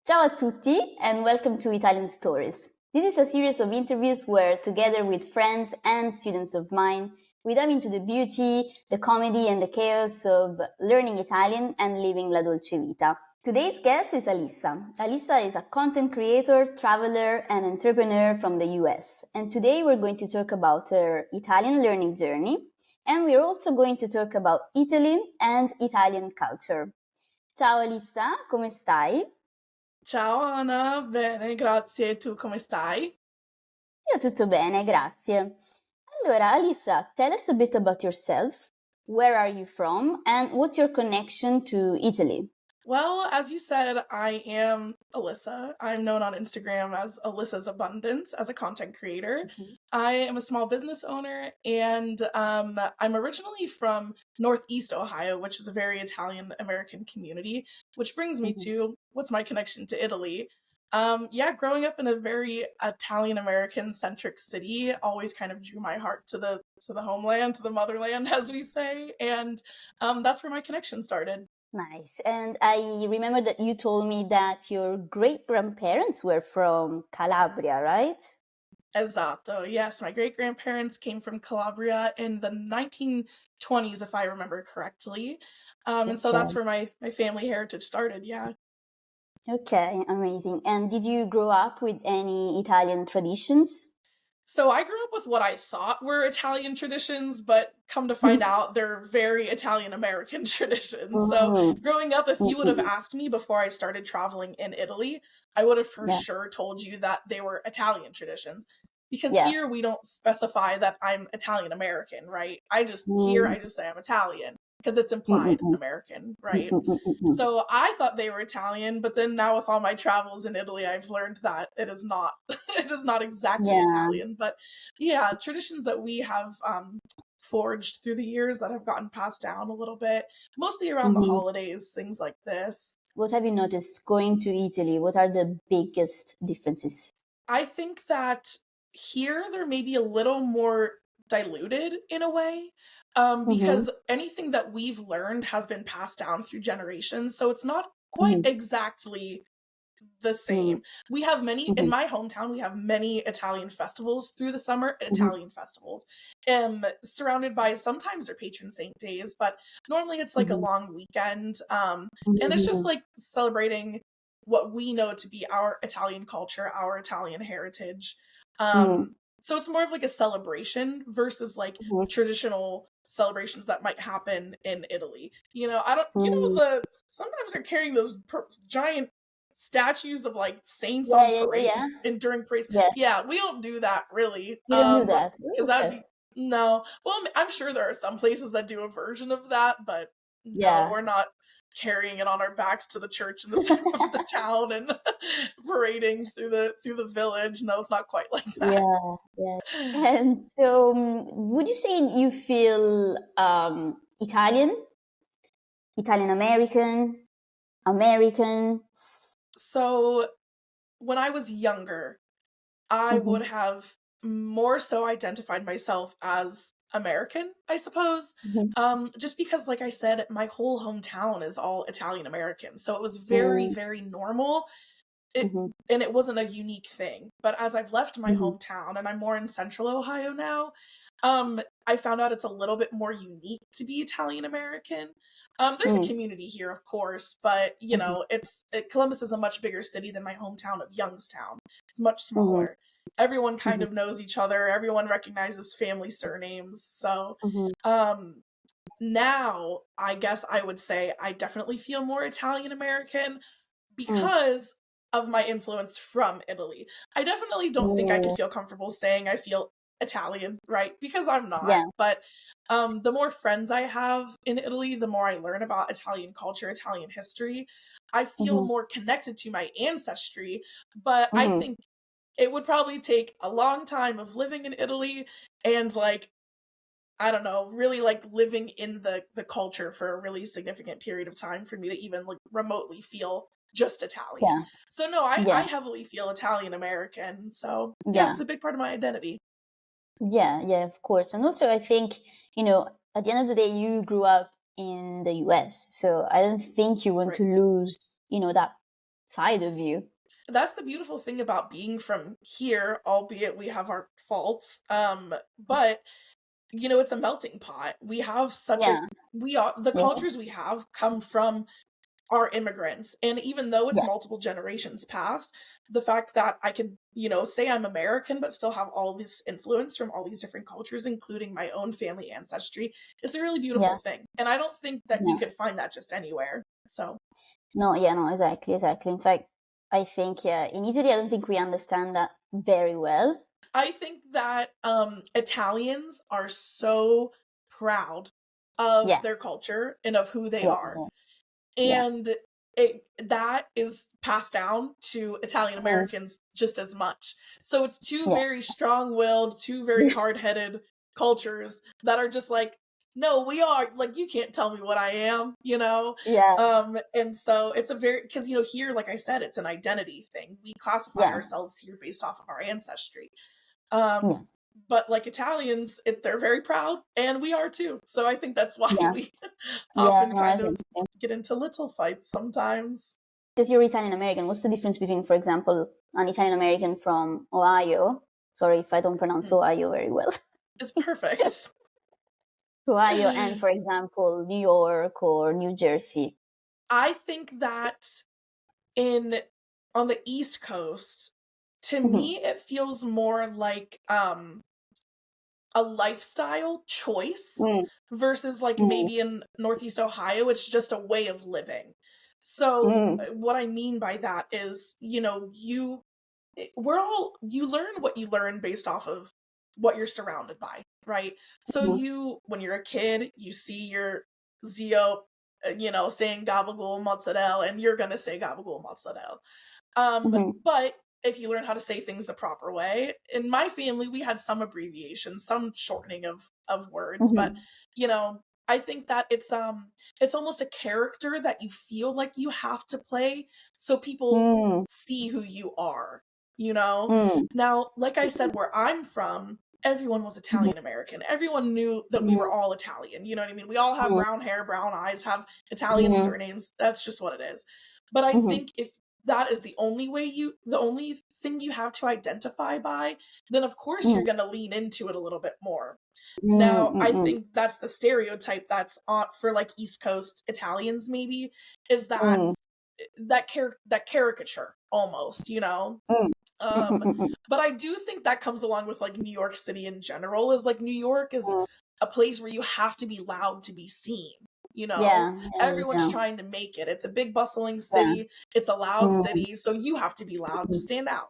Ciao a tutti and welcome to Italian Stories. This is a series of interviews where, together with friends and students of mine, we dive into the beauty, the comedy, and the chaos of learning Italian and living la dolce vita. Today's guest is Alyssa. Alyssa is a content creator, traveler, and entrepreneur from the US. And today we're going to talk about her Italian learning journey. And we're also going to talk about Italy and Italian culture. Ciao Alyssa, come stai? Ciao Anna, bene, grazie. Tu come stai? Io tutto bene, grazie. Allora, Alyssa, tell us a bit about yourself. Where are you from and what's your connection to Italy? Well, as you said, I am Alyssa. I'm known on Instagram as Alyssa's Abundance as a content creator. I am a small business owner and I'm originally from Northeast Ohio, which is a very Italian American community, which brings me to what's my connection to Italy. Growing up in a very Italian American centric city always kind of drew my heart to the homeland, to the motherland, as we say, and that's where my connection started. Nice. And I remember that you told me that your great-grandparents were from Calabria, right? Esatto. Yes, my great-grandparents came from Calabria in the 1920s, if I remember correctly. And so that's where my family heritage started, yeah. Okay, amazing. And did you grow up with any Italian traditions? So I grew up with what I thought were Italian traditions, but come to find out they're very Italian American traditions. So growing up, if you would have asked me before I started traveling in Italy, I would have for sure told you that they were Italian traditions. Because here we don't specify that I'm Italian American, right? I just say I'm Italian because it's implied American, right? So I thought they were Italian, but then now with all my travels in Italy, I've learned that it is not. It is not exactly Italian, but yeah, traditions that we have forged through the years that have gotten passed down a little bit, mostly around the holidays, things like this. What have you noticed going to Italy? What are the biggest differences? I think that here there may be a little more diluted in a way because anything that we've learned has been passed down through generations, so it's not quite exactly the same. We have many in my hometown, we have many Italian festivals through the summer, Italian festivals, surrounded by sometimes they're patron saint days, but normally it's like a long weekend, and it's just like celebrating what we know to be our Italian culture, our Italian heritage. So it's more of like a celebration versus like traditional celebrations that might happen in Italy. You know, sometimes they're carrying those giant statues of like saints on parade and during parades. Yeah, we don't do that really. You don't do that because that'd be no. Well, I'm sure there are some places that do a version of that, but no, we're not carrying it on our backs to the church in the center of the town and parading through the village. No, it's not quite like that. And so would you say you feel Italian American, American? So when I was younger, I would have more so identified myself as American, I suppose. Just because, like I said, my whole hometown is all Italian American. So it was very, very normal. And it wasn't a unique thing. But as I've left my hometown and I'm more in central Ohio now, I found out it's a little bit more unique to be Italian American. There's a community here, of course, but you know, Columbus is a much bigger city than my hometown of Youngstown. It's much smaller. Everyone kind of knows each other. Everyone recognizes family surnames. So, now I guess I would say I definitely feel more Italian American because of my influence from Italy. I definitely don't think I could feel comfortable saying I feel Italian, right? Because I'm not. But the more friends I have in Italy, the more I learn about Italian culture, Italian history. I feel more connected to my ancestry, but I think it would probably take a long time of living in Italy and like, I don't know, really like living in the culture for a really significant period of time for me to even like remotely feel just Italian. So no, I heavily feel Italian American. So yeah, it's a big part of my identity. Yeah, of course. And also I think, you know, at the end of the day, you grew up in the US. So I don't think you want to lose, you know, that side of you. That's the beautiful thing about being from here, albeit we have our faults. But it's a melting pot. We have Yeah, the yeah, cultures we have come from our immigrants. And even though it's yeah, multiple generations past, the fact that I could, say I'm American, but still have all this influence from all these different cultures, including my own family ancestry, it's a really beautiful yeah, thing. And I don't think that you yeah. could find that just anywhere. So No, yeah, no, exactly, exactly. In fact, I think, yeah, in Italy, I don't think we understand that very well. I think that Italians are so proud of Yeah, their culture and of who they yeah, are. yeah, And that is passed down to Italian yeah, Americans just as much. So it's two yeah, very strong-willed, two very hard-headed cultures that are just like, no, we are like, you can't tell me what I am, yeah, and so it's a very, because here, like I said, it's an identity thing. We classify yeah, ourselves here based off of our ancestry. yeah, But like Italians, they're very proud, and we are too. So I think that's why yeah, we yeah, often no, I kind think of get into little fights sometimes. because you're Italian American. What's the difference between, for example, an Italian American from Ohio? Sorry if I don't pronounce Mm, Ohio very well. it's perfect. Ohio and, for example, New York or New Jersey. I think that in on the East Coast, to Hmm. me, it feels more like a lifestyle choice Mm, versus like mm, maybe in Northeast Ohio, it's just a way of living. So mm, what I mean by that is, you learn what you learn based off of what you're surrounded by, right? So mm, when you're a kid, you see your zio, saying gabagool mozzarella, and you're gonna say gabagool mozzarella. mhm, But if you learn how to say things the proper way, in my family, we had some abbreviations, some shortening of words, but mhm, I think that it's almost a character that you feel like you have to play so people mm, see who you are, you know? mm, Now, like I said, where I'm from, everyone was mhm, Italian American. Everyone knew that we were mm, all Italian. You know what I mean? We all have mm, brown hair, brown eyes, have Italian mhm, surnames. That's just what it is. But I mhm, think if that is the only thing you have to identify by, then of course you're mm, going to lean into it a little bit more. mm, Now, I mm, think that's the stereotype that's on for like East Coast Italians maybe, is that mm, that caricature almost, mm, mm, um mm, mm, but I do think that comes along with like New York City in general, is like New York is mm. a place where you have to be loud to be seen. Yeah, yeah, Everyone's yeah, trying to make it. It's a big bustling yeah. city, it's a loud Mm, city, so you have to be loud to mm, stand out.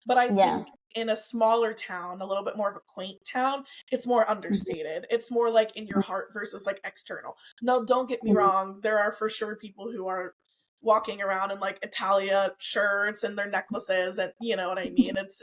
But I yeah. think in a smaller town, a little bit more of a quaint town, it's more Mhm, understated. It's more like in your heart versus like external. No, don't get me mhm, wrong. There are for sure people who are walking around in like Italia shirts and their necklaces, and you know what I mean? It's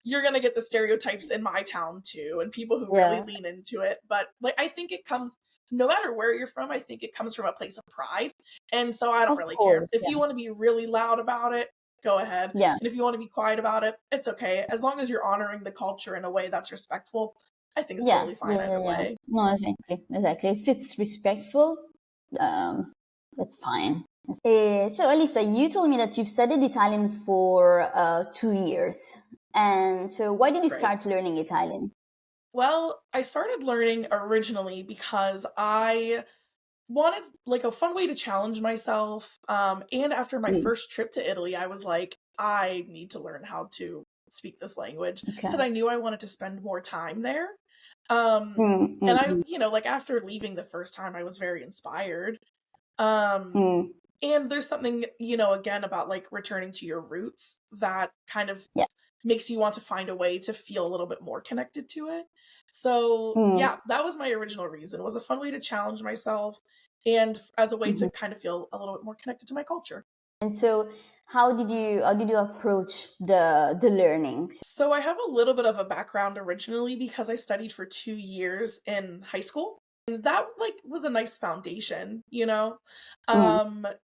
you're going to get the stereotypes in my town too, and people who really yeah, lean into it. But like I think it comes, no matter where you're from, I think it comes from a place of pride. And so I don't of really care. course, If yeah, you want to be really loud about it, go ahead. yeah, And if you want to be quiet about it, it's okay. As long as you're honoring the culture in a way that's respectful, I think it's yeah, totally fine yeah, either yeah, yeah. way. No, exactly, exactly. If it's respectful, um, that's fine. So, Alyssa, you told me that you've studied Italian for 2 years. And so, why did you Right. start learning Italian? Well, I started learning originally because I wanted like a fun way to challenge myself. And after my Mm, first trip to Italy, I was like, I need to learn how to speak this language okay. because I knew I wanted to spend more time there. Mm, And mm, I, mm, like after leaving the first time, I was very inspired. Um, mm. and there's something, again about like returning to your roots that kind of Yeah. makes you want to find a way to feel a little bit more connected to it. So, Mm, yeah, that was my original reason. It was a fun way to challenge myself and as a way to mhm. kind of feel a little bit more connected to my culture. And so, how did you approach the learning? So, I have a little bit of a background originally because I studied for 2 years in high school. And that like was a nice foundation. Mm,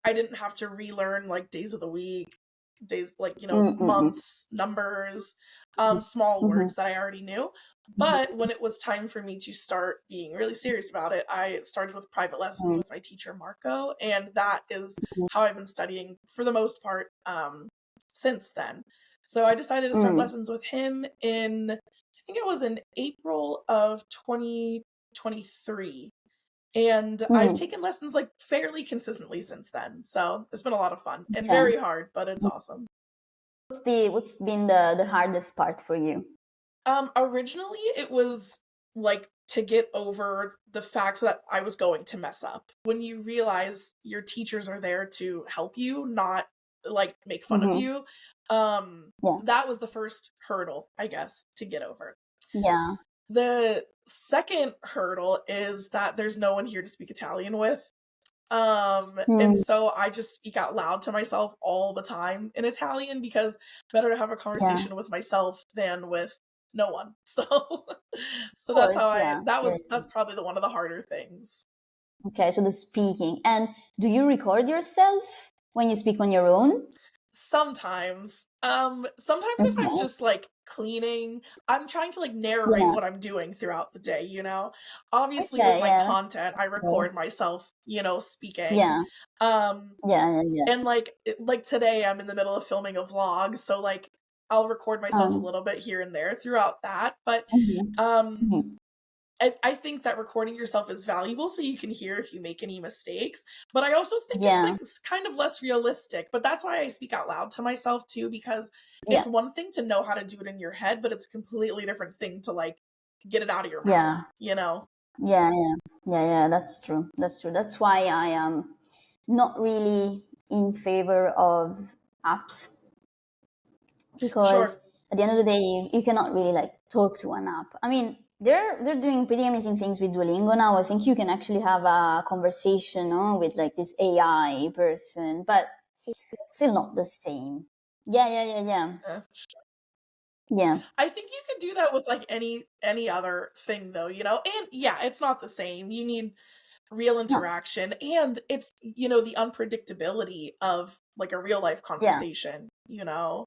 I didn't have to relearn like days of the week, days, like, Mm-mm. months, numbers, Mhm. small Mhm. words that I already knew. Mhm. But when it was time for me to start being really serious about it, I started with private lessons Mhm. with my teacher, Marco, and that is Mhm. how I've been studying for the most part since then. So I decided to start Mm. lessons with him in, I think it was in April of 2023. And I've Mm. taken lessons like fairly consistently since then. So it's been a lot of fun and Okay. very hard, but it's awesome. What's been the hardest part for you? Originally it was like to get over the fact that I was going to mess up. When you realize your teachers are there to help you, not like make fun of Mm-hmm. you. Yeah. That was the first hurdle, I guess, to get over. Yeah. The second hurdle is that there's no one here to speak Italian with. And Mm. so I just speak out loud to myself all the time in Italian because better to have a Yeah. conversation with myself than with no one. So Of so that's course. how Yeah. Yeah. that's probably one of the harder things. Okay. So the speaking. And do you record yourself when you speak on your own? Sometimes. Sometimes if I'm Okay. just like cleaning, I'm trying to like narrate Yeah. what I'm doing throughout the day, you know? Obviously with Okay. my Yeah. content, I Cool. record myself, speaking. Yeah. Um Yeah. Yeah. Yeah. And like today I'm in the middle of filming a vlog, so like I'll record myself a Um. little bit here and there throughout that. But Mhm. um Mhm. I think that recording yourself is valuable so you can hear if you make any mistakes. But I also think it's Yeah. like it's kind of less realistic. But that's why I speak out loud to myself too, because Yeah. it's one thing to know how to do it in your head, but it's a completely different thing to like get it out of your Yeah. mouth, you know? Yeah. Yeah. Yeah. Yeah. That's true. That's true. That's why I am not really in favor of apps, because Sure. at the end of the day you cannot really like talk to an app. I mean, they're doing pretty amazing things with Duolingo now. I think you can actually have a conversation, no, with like this AI person, but still not the same. Yeah, yeah, yeah, yeah, Eh. yeah. I think you could do that with like any other thing though, you know? And yeah, it's not the same. You need real No, interaction and it's, the unpredictability of like a real life yeah, conversation, you know?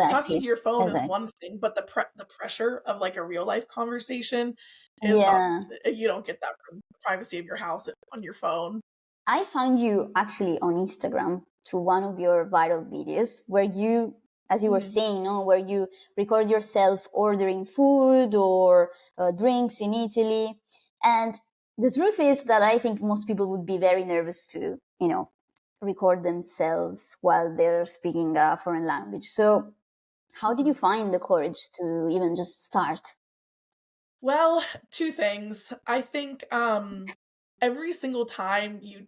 Talking to exactly, your phone is exactly. one thing, but the pressure of like a real life conversation is not, Yeah, you don't get that from the privacy of your house on your phone. I found you actually on Instagram through one of your viral videos where you, as you were Mhm. saying, no, where you record yourself ordering food or drinks in Italy. And the truth is that I think most people would be very nervous to, record themselves while they're speaking a foreign language. So, how did you Mhm. find the courage to even just start? Well, two things. I think every single time you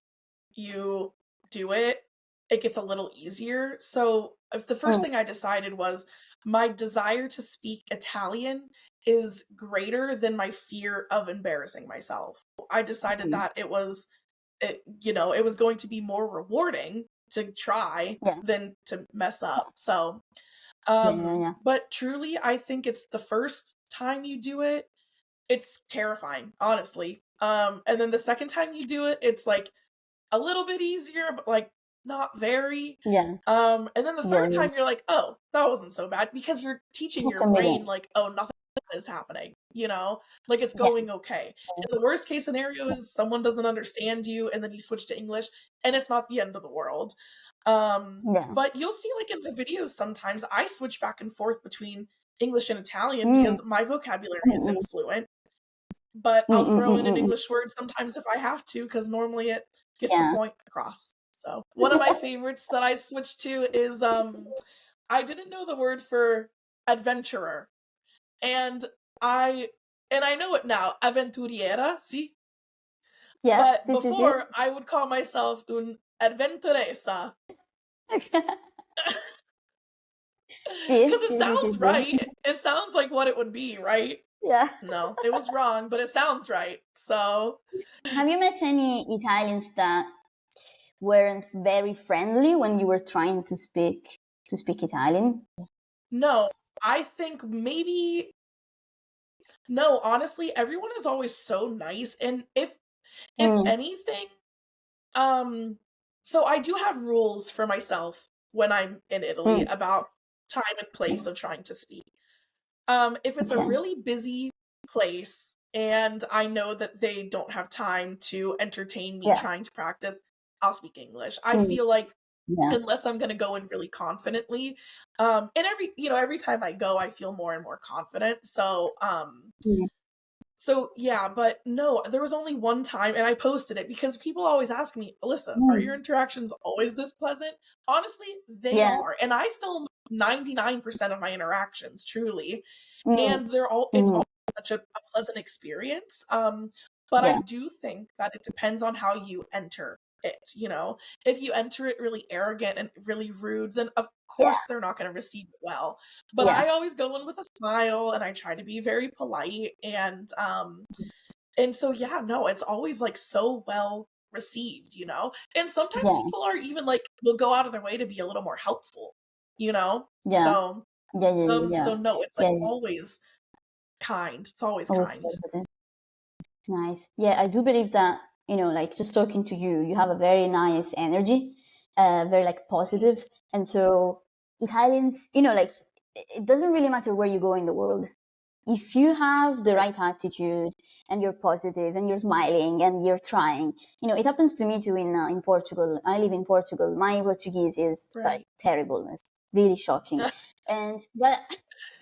do it, it gets a little easier. So, if the first Mm, thing I decided was my desire to speak Italian is greater than my fear of embarrassing myself. I decided mm, that it was going to be more rewarding to try yeah, than to mess up. So, yeah, yeah, yeah. but truly, I think it's the first time you do it, it's terrifying, honestly. And then the second time you do it, it's like a little bit easier, but like not very. Yeah, And then the yeah, third yeah. time you're like, oh, that wasn't so bad because you're teaching You your can begin. brain like, oh, nothing is happening, like it's Yeah, going okay. And the worst case scenario is someone doesn't understand you and then you switch to English and it's not the end of the world. yeah. But you'll see like in the videos sometimes I switch back and forth between English and Italian Mm, because my vocabulary mm, isn't mm, fluent, but mm, I'll mm, throw mm, in an mm, mm. English word sometimes if I have to, because normally it gets the Yeah. point across. So one of my favorites that I switched to is I didn't know the word for adventurer. And I I know it now, avventuriera, see? Yeah, But sì, sì, sì. before I would call myself un adventuresa. Because Sì, it sì, sì, sì, sounds sì. right. It sounds like what it would be, right? Yeah. No, it was wrong, but it sounds right. So Have you met any Italians that weren't very friendly when you were trying to speak Italian? no, I think maybe no, honestly, everyone is always so nice. And if Mm, anything, um, so I do have rules for myself when I'm in Italy about time and place of trying to speak. If it's a Okay. really busy place and I know that they don't have time to entertain me Yeah. trying to practice, I'll speak English. I feel like Yeah. unless I'm going to go in really confidently, and every time I go, I feel more and more confident. So yeah, but no, there was only one time, and I posted it because people always ask me, Alyssa, are your interactions always this pleasant? Honestly, they Yeah. are. And I film 99% of my interactions, truly. Mm. And it's Mm. all such a pleasant experience. But I Yeah. do think that it depends on how you enter it. If you enter it really arrogant and really rude, then of Yeah. course they're not going to receive it well. But Yeah. I always go in with a smile and I try to be very polite and so yeah, no, it's always like so well received. And sometimes Yeah. people are even like will go out of their way to be a little more helpful, you know? Yeah. So Yeah. Yeah. Yeah. so no, it's like Yeah. Yeah. always kind. It's always Always kind. positive. Nice. Yeah, I do believe that, like just talking to you, you have a very nice energy, very like positive. And so Italians, like it doesn't really matter where you go in the world. If you have the right attitude and you're positive and you're smiling and you're trying, it happens to me too in Portugal. I live in Portugal. My Portuguese is like Right. terrible. It's really shocking. But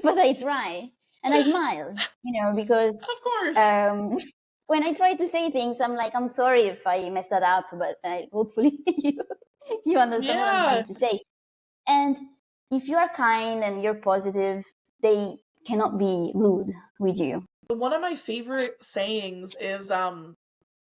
but I try and I smile, because Of course. um when I try to say things, I'm like, I'm sorry if I messed that up, but hopefully you understand what I'm trying Yeah. to say. And if you are kind and you're positive, they cannot be rude with you. One of my favorite sayings is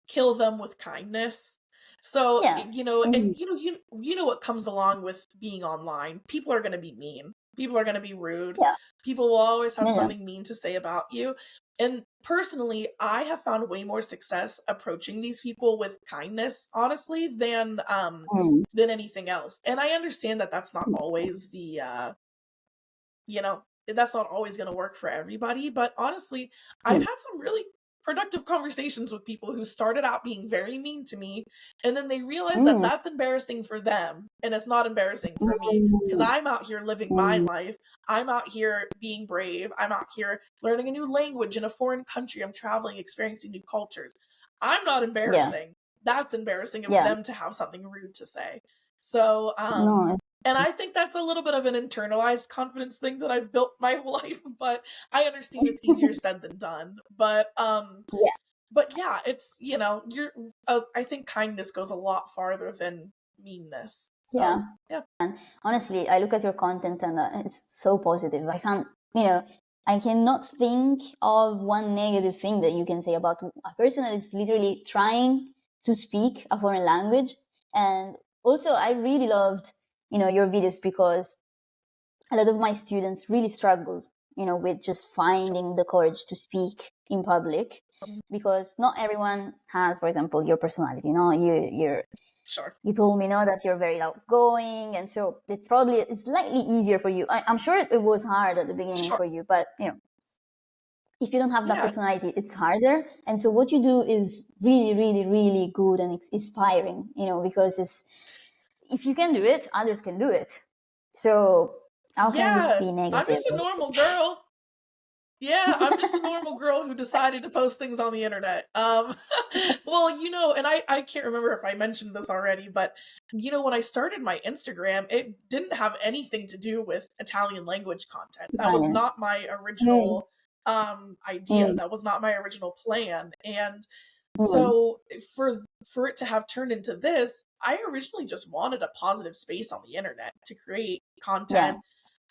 kill them with kindness. So, Yeah. and Hmm. you know what comes along with being online. People are going to be mean. People are going to be rude. Yeah. People will always have Yeah. something mean to say about you. And personally, I have found way more success approaching these people with kindness, honestly, Mm. than anything else. And I understand that that's not always you know, that's not always going to work for everybody. But honestly, I've Mm. had some really productive conversations with people who started out being very mean to me. And then they realized that Mm. that's embarrassing for them. And it's not embarrassing for me because Mm. I'm out here living my Mm. life. I'm out here being brave. I'm out here learning a new language in a foreign country. I'm traveling, experiencing new cultures. I'm not Yeah. embarrassing. That's embarrassing of Yeah. them to have something rude to say. So, No. and I think that's a little bit of an internalized confidence thing that I've built my whole life, but I understand it's easier said than done. Yeah. But yeah, it's you're. I think kindness goes a lot farther than meanness. Yeah. So yeah, Honestly, I look at your content and it's so positive. I cannot think of one negative thing that you can say about a person that is literally trying to speak a foreign language. And also, I really loved, your videos because a lot of my students really struggle, with just finding the courage to speak in public because not everyone has, for example, your personality. sure. You told me that you're very outgoing, and so it's slightly easier for you. I'm sure it was hard at the beginning Sure. for you, but if you don't have that Yeah. personality, it's harder. And so what you do is really, really, really good and inspiring. Because if you can do it, others can do it. So how can this Yeah. be I'm negative? just a normal girl. Yeah, I'm just a normal girl who decided to post things on the internet. Well, and I can't remember if I mentioned this already, but when I started my Instagram, it didn't have anything to do with Italian language content. That was Fine. not my Mm, original idea. mm, That was not my original plan. And mm. so for it to have turned into this, I originally just wanted a positive space on the internet to create Yeah. content,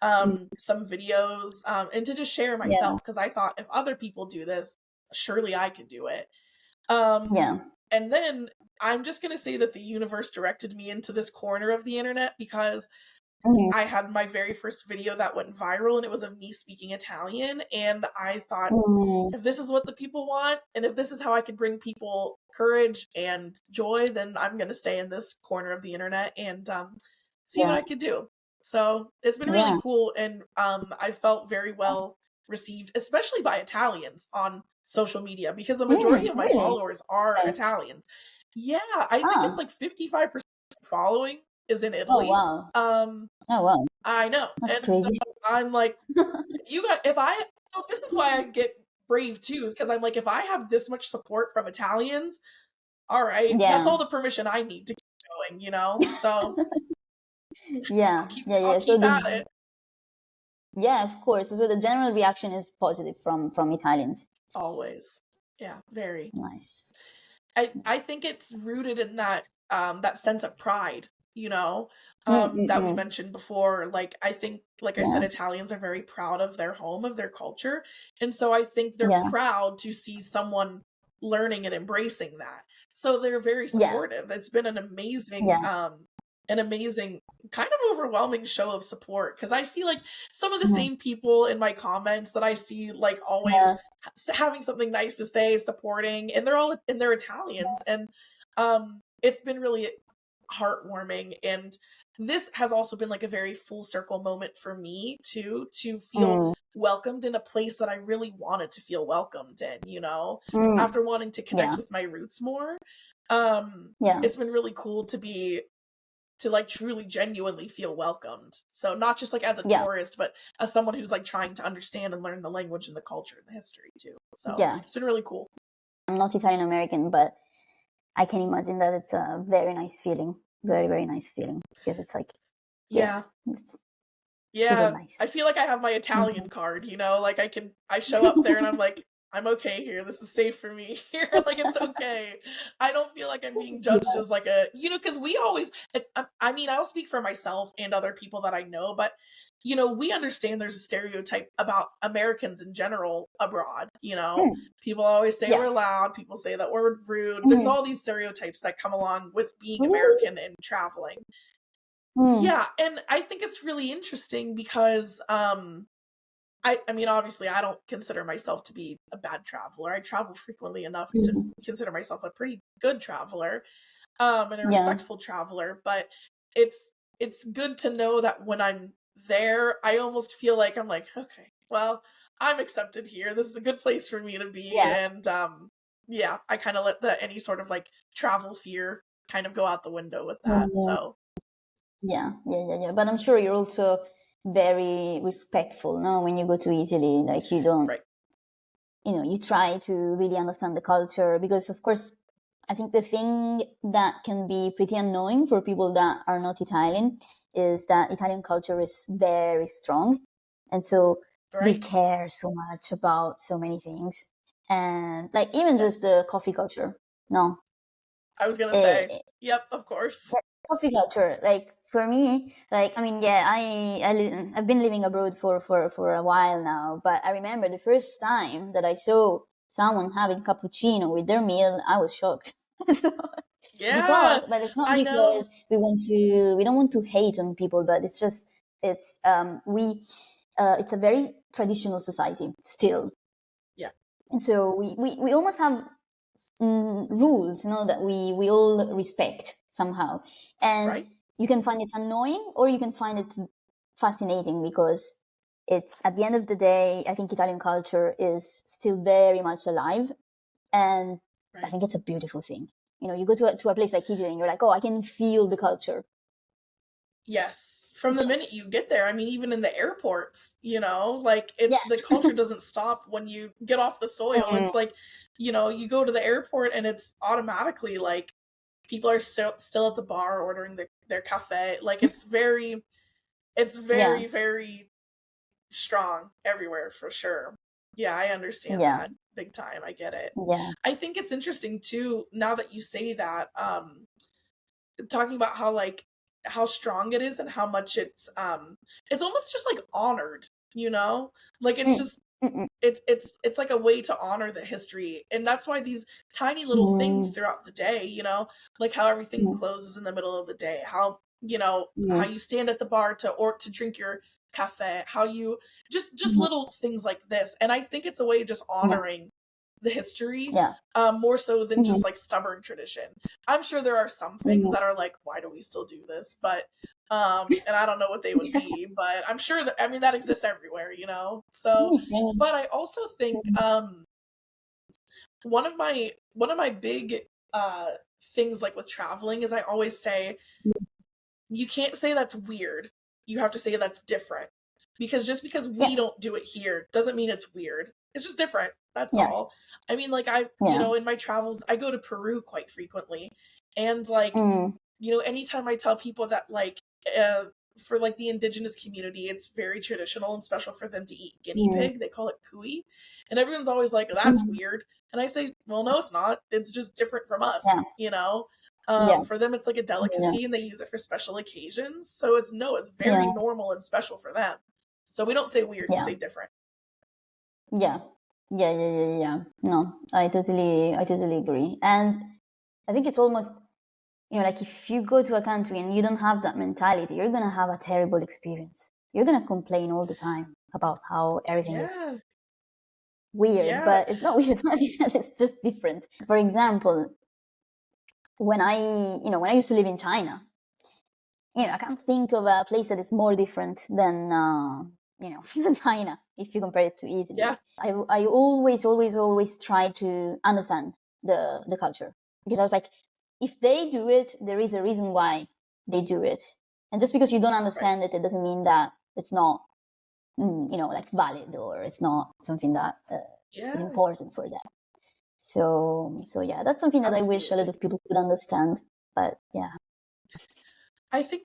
Mm, some videos, and to just share yeah. myself because I thought if other people do this, surely I could do it. Um, Yeah. and then I'm just gonna say that the universe directed me into this corner of the internet because Mm, I had my very first video that went viral and it was of me speaking Italian. And I thought, mm, if this is what the people want, and if this is how I could bring people courage and joy, then I'm going to stay in this corner of the internet and see what yeah. I could do. So it's been really Yeah. cool. And I felt very well received, especially by Italians on social media, because the majority of my Really? followers are Okay. Italians. Yeah, I think it's Ah. like 55% following is in Oh Italy. wow. Oh wow. I know. That's And so crazy. I'm like, if I, so this is why I get brave too, is because I'm like, if I have this much support from Italians, all right, that's Yeah. all the permission I need to keep going, you know? So Yeah. Yeah. I'll Yeah. So keep the at it. yeah, of course. So the general reaction is positive from Italians. Always. Yeah, very. Nice. I think it's rooted in that sense of pride, you know, that we Mm-mm-mm. mentioned before. Like I think, like I said, Yeah. Italians are very proud of their home, of their culture, and so I think they're Yeah. proud to see someone learning and embracing that. So they're very Yeah. supportive. It's been Yeah. an amazing, kind of overwhelming show of support, because I see like some of the Mhm. same people in my comments that I see like always Yeah. having something nice to say, supporting, and they're Italians, and it's been really heartwarming. And this has also been like a very full circle moment for me too, to feel Mm. welcomed in a place that I really wanted to feel welcomed in, you know, Mm. after wanting to connect Yeah. with my roots more. Yeah. It's been really cool to like truly genuinely feel welcomed. So not just like as a Yeah. tourist, but as someone who's like trying to understand and learn the language and the culture and the history too. So Yeah. it's been really cool. I'm not Italian American, but I can imagine that it's a very nice feeling. Very, very nice feeling. Because it's like, yeah, Yeah. it's super Yeah. I nice. feel like I have my Mhm. Italian card, you know, like I show up there and I'm like, I'm okay here. This is safe for me here. Like it's okay. I don't feel like I'm being judged Yeah. as like a, you know, because we always, I mean, I'll speak for myself and other people that I know, but you know, we understand there's a stereotype about Americans in general abroad. You know, Mm. people always say Yeah. we're loud. People say that we're rude. There's Mhm. all these stereotypes that come along with being Really? American and traveling. Mm. Yeah, and I think it's really interesting because I mean obviously I don't consider myself to be a bad traveler. I travel frequently enough to Mhm. consider myself a pretty good traveler, and a Yeah. respectful traveler, but it's good to know that when I'm there, I almost feel like I'm like, okay, well, I'm accepted here. This is a good place for me to be, Yeah. and yeah, I kind of let the any sort of like travel fear kind of go out the window with that. Yeah. So, Yeah. Yeah. Yeah. Yeah. But I'm sure you're also very respectful, no? When you go to Italy, like you don't, right. you try to really understand the culture because, of course, I think the thing that can be pretty annoying for people that are not Italian is that Italian culture is very strong. And so we Right. care so much about so many things. And like even just Yes. the coffee culture. No. I was gonna say. Eh, Yep, of course. yeah, coffee culture, like for me, like I mean, yeah, I've been living abroad for a while now, but I remember the first time that I saw someone having cappuccino with their meal, I was shocked. So, Yeah, but it's not I know. because we don't want to hate on people, but it's just it's a very traditional society still, Yeah, and so we almost have rules, that we all respect somehow. And right? you can find it annoying or you can find it fascinating because it's at the end of the day, I think Italian culture is still very much alive. And I Right. think it's a beautiful thing. You go to a place like Italy and you're like, oh, I can feel the culture. Yes. From It's the minute just, you get there, I mean, even in the airports, you know, like yeah. the culture doesn't stop when you get off the soil. Mm, It's like, you know, you go to the airport and it's automatically like people are still at the bar ordering their cafe. Like it's yeah. very strong everywhere for sure. Yeah, I understand Yeah. that big time. I get it. Yeah. I think it's interesting too, now that you say that, talking about how like how strong it is and how much it's almost just like honored, you know? Like it's Mm, just mm, mm, it's like a way to honor the history. And that's why these tiny little things mm, throughout the day, you know, like how everything mm, closes in the middle of the day, how, you know, how mm, you stand at the bar to drink your cafe, how you just mm, little things like this. And I think it's a way of just yeah. honoring the history, Yeah. more so than Mhm, just like stubborn tradition. I'm sure there are some things mhm. that are like, why do we still do this? But and I don't know what they would be, but I'm sure that, I mean, that exists everywhere, you know. Let So, me think. but I also think one of my big things like with traveling is I always say you can't say that's weird. You have to say that's different. Because just because we don't do it here doesn't mean it's weird. It's just different. That's all. I mean, like, in my travels, I go to Peru quite frequently. And, like, anytime I tell people that, like, for, like, the indigenous community, it's very traditional and special for them to eat guinea pig. They call it cuy. And everyone's always like, that's weird. And I say, well, no, it's not. It's just different from us, For them, it's like a delicacy, and they use it for special occasions. So it's very normal and special for them. So we don't say weird, we say different. Yeah. No, I totally agree. And I think it's almost, like if you go to a country and you don't have that mentality, you're going to have a terrible experience. You're going to complain all the time about how everything is weird, but it's not weird. As you said, it's just different. For example, when I used to live in China, I can't think of a place that is more different than, than China, if you compare it to Italy. Yeah. I always try to understand the culture, because I was like, if they do it, there is a reason why they do it. And just because you don't understand it doesn't mean that it's not, like valid, or it's not something that is important for them. So yeah, that's something that I wish a lot of people could understand. But yeah. I think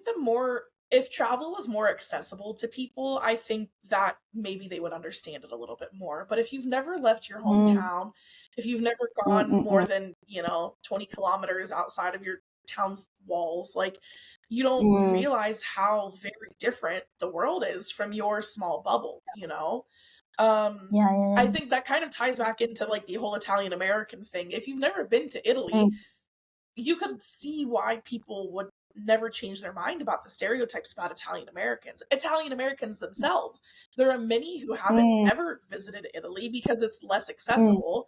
if travel was more accessible to people, I think that maybe they would understand it a little bit more. But if you've never left your hometown, if you've never gone more than, 20 kilometers outside of your town's walls, like, you don't realize how very different the world is from your small bubble, I think that kind of ties back into, like, the whole Italian American thing. If you've never been to Italy, you could see why people would never change their mind about the stereotypes about Italian Americans themselves. There are many who haven't ever visited Italy because it's less accessible.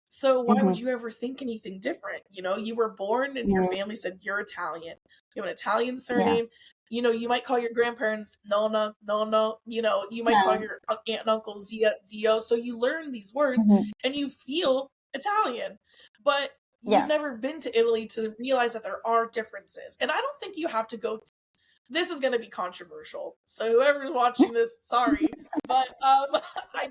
So why would you ever think anything different? You were born and your family said you're Italian. You have an Italian surname. You might call your grandparents nonna, nonno. You might call your aunt and uncle zia, zio. So you learn these words and you feel Italian. But you've never been to Italy to realize that there are differences. And I don't think you have to go. This is going to be controversial. So whoever's watching this, sorry. But I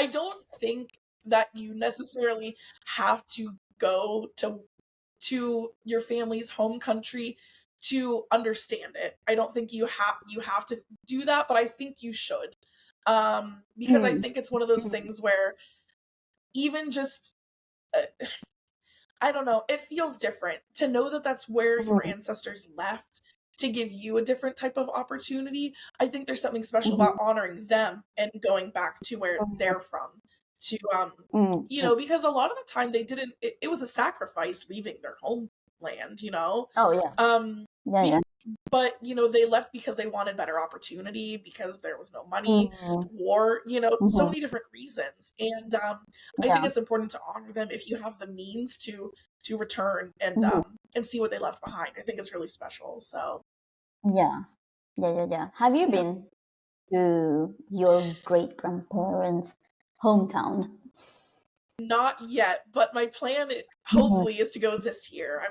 don't think that you necessarily have to go to your family's home country to understand it. I don't think you have to do that, but I think you should. Because I think it's one of those things where even just I don't know, it feels different to know that that's where your ancestors left to give you a different type of opportunity. I think there's something special about honoring them and going back to where they're from. To because a lot of the time they didn't. It was a sacrifice leaving their homeland. Oh yeah. But they left because they wanted better opportunity, because there was no money, war. So many different reasons. And I think it's important to honor them if you have the means to return and see what they left behind. I think it's really special. So yeah. Have you been to your great grandparents' hometown? Not yet, but my plan hopefully is to go this year.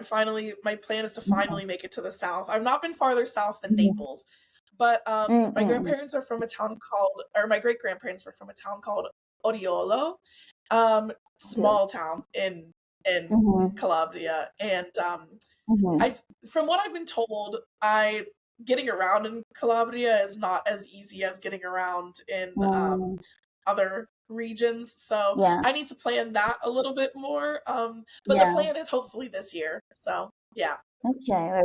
My plan is to finally make it to the south. I've not been farther south than Naples, but my grandparents are from a town called, or my great grandparents were from a town called Oriolo, small town in Calabria, and from what I've been told, getting around in Calabria is not as easy as getting around in other regions, so I need to plan that a little bit more. But the plan is hopefully this year. So yeah. Okay,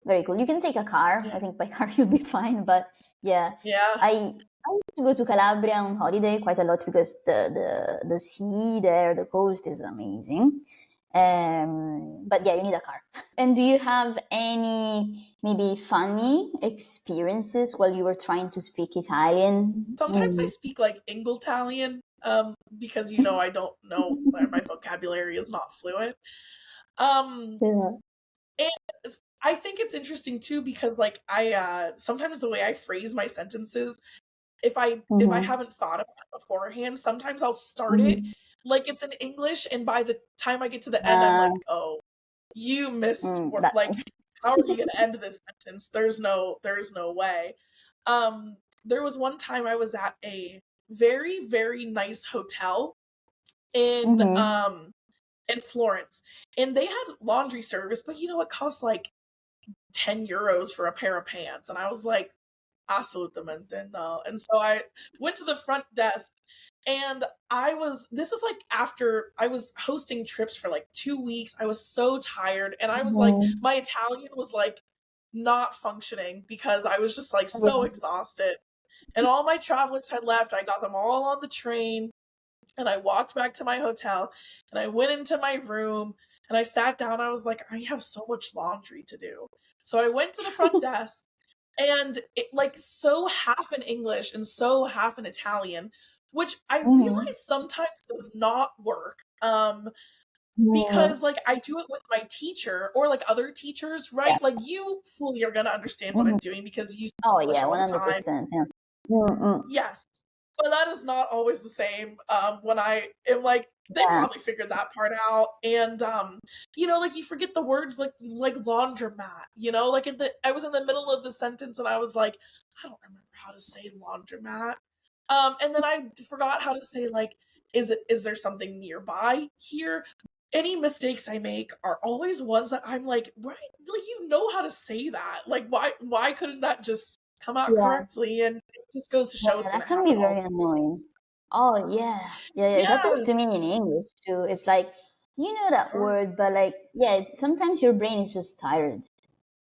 very cool. You can take a car. I think by car you'll be fine. But I used to go to Calabria on holiday quite a lot because the sea there, the coast is amazing. But you need a car. And do you have any maybe funny experiences while you were trying to speak Italian? Sometimes I speak like Ingletalian, because I don't know, my vocabulary is not fluent. And I think it's interesting too, because like I sometimes the way I phrase my sentences, if I haven't thought about it beforehand, sometimes I'll start it like it's in English, and by the time I get to the end, I'm like, oh, you missed like how are you going to end this sentence? There's no way. There was one time I was at a very, very nice hotel in Mm-hmm. Florence, and they had laundry service, but it costs like 10 euros for a pair of pants. And I was like, absolutamente no. And so I went to the front desk, and this is like after I was hosting trips for like 2 weeks. I was so tired, and I was like, Mm-hmm. my Italian was like not functioning because I was just like so Yeah. exhausted. And all my travelers had left. I got them all on the train, and I walked back to my hotel, and I went into my room, and I sat down. I was like, I have so much laundry to do. So I went to the front desk, and it like so half in English and so half in Italian, which I Mm-hmm. realize sometimes does not work. Mm-hmm. Because like I do it with my teacher or like other teachers, Yeah. right? Like you fully are gonna understand what Mm-hmm. I'm doing because you speak Oh English yeah, all the time. 100%. Yeah. Mm-mm. Yes. So that is not always the same. When I am like, they Yeah. probably figured that part out. And like you forget the words like laundromat, like I was in the middle of the sentence and I was like, I don't remember how to say laundromat. And then I forgot how to say like, is there something nearby here? Any mistakes I make are always ones that I'm like, right, like you know how to say that. Like why couldn't that just come out Yeah. correctly? And it just goes to Yeah, show it's that gonna can be happen all very the annoying. times. Oh yeah. Yeah, yeah. It happens Yeah. to me in English too. It's like you know that word, but like yeah, sometimes your brain is just tired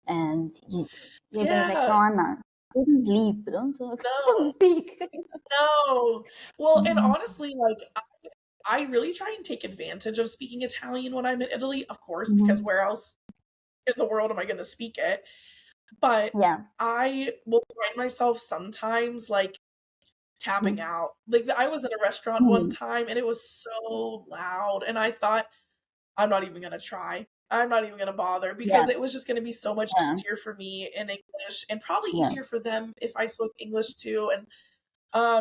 and your brain's like, no, Yeah. I'm not. Go to sleep. Don't talk. Don't No. speak. No. Well, and Mhm. honestly, like I really try and take advantage of speaking Italian when I'm in Italy, of course, because Mhm. where else in the world am I gonna speak it? But Yeah. I will find myself sometimes like tapping Mhm. out. Like I was in a restaurant one Mhm. time and it was so loud and I thought I'm not even going to try. I'm not even going to bother Yeah. because it was just going to be so much Yeah. easier for me in English and probably Yeah. easier for them if I spoke English too. And